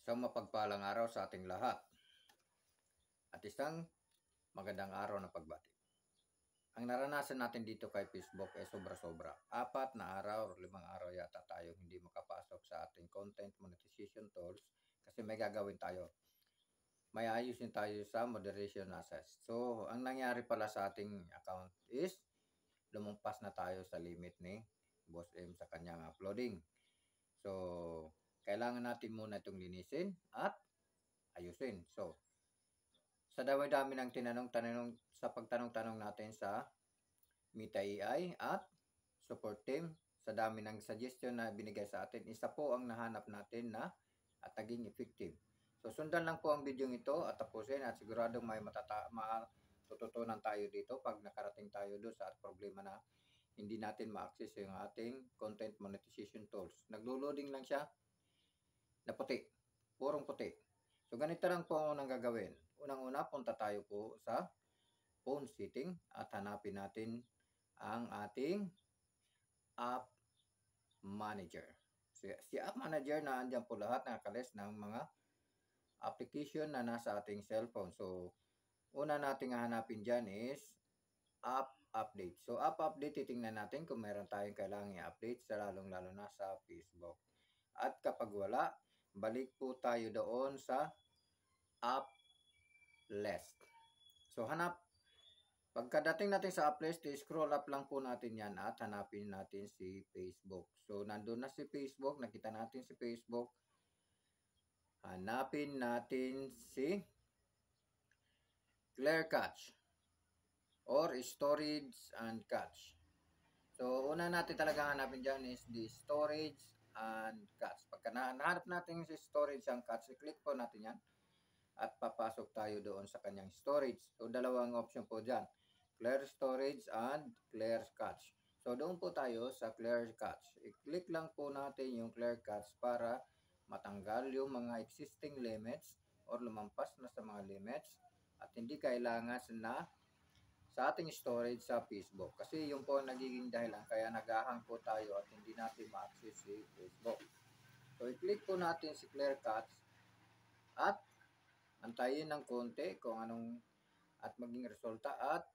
Isang mapagpalang araw sa ating lahat at isang magandang araw na pagbati. Ang naranasan natin dito kay Facebook ay sobra-sobra. 4 na araw o 5 araw yata tayo hindi makapasok sa ating content monetization tools kasi may gagawin tayo. May ayusin tayo sa moderation access. So, ang nangyari pala sa ating account is lumampas na tayo sa limit ni Boss M sa kanyang uploading. So, kailangan natin muna itong linisin at ayusin. So, sa dami-dami ng tinanong-tanong sa pagtanong-tanong natin sa Mita AI at support team, sa dami ng suggestion na binigay sa atin, isa po ang nahanap natin na at naging effective. So sundan lang po ang video ito at tapusin at siguradong may matututunan tayo dito pag nakarating tayo doon sa problema na hindi natin ma-access yung ating content monetization tools. Naglo-loading lang siya na puti, purong puti. So ganito lang po ang gagawin. Unang-una, punta tayo po sa phone setting at hanapin natin ang ating app manager. Si app manager na andyan po lahat nakalist ng mga application na nasa ating cellphone. So, una nating hahanapin dyan is app update. So, app update, titingnan natin kung meron tayong kailangan i-update sa lalong-lalo na sa Facebook. At kapag wala, balik po tayo doon sa app list. So, pagkadating natin sa app list, scroll up lang po natin yan at hanapin natin si Facebook. So, nandun na si Facebook, nakita natin si Facebook. Hanapin natin si Clear Cache or Storage and Cache. So, una natin talaga hanapin dyan is the Storage and Cache. Pagka nahanap natin si Storage and Cache, i-click po natin yan at papasok tayo doon sa kanyang storage. So, dalawang option po dyan. Clear Storage and Clear Cache. So, doon po tayo sa Clear Cache. I-click lang po natin yung Clear Cache para matanggal yung mga existing limits or lumampas na sa mga limits at hindi kailangan na sa ating storage sa Facebook. Kasi yung po ang nagiging dahilan kaya naghahang po tayo at hindi natin ma-access si Facebook. So, i-click po natin si Clear Cache at antayin ng konti kung anong at maging resulta at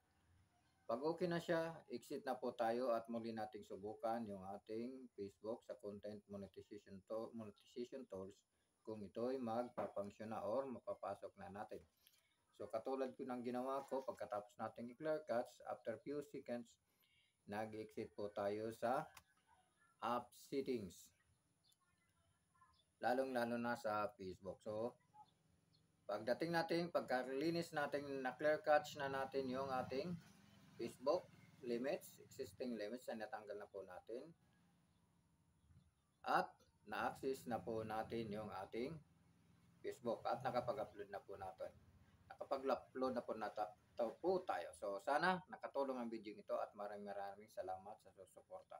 pag okay na siya, exit na po tayo at muli nating subukan yung ating Facebook sa content monetization tools kung ito'y magpapunction na or mapapasok na natin. So katulad ko ng ginawa ko pagkatapos nating i-clear cache, after few seconds, nag-exit po tayo sa app settings. Lalong-lalo na sa Facebook. So pagdating natin, pagkalinis natin, na-clear cache na natin yung ating Facebook limits, existing limits na natanggal na po natin. At na-access na po natin yung ating Facebook at nakapag-upload na po natin. Nakapag-upload na po tayo. So sana nakatulong ang video ito at maraming salamat sa susuporta.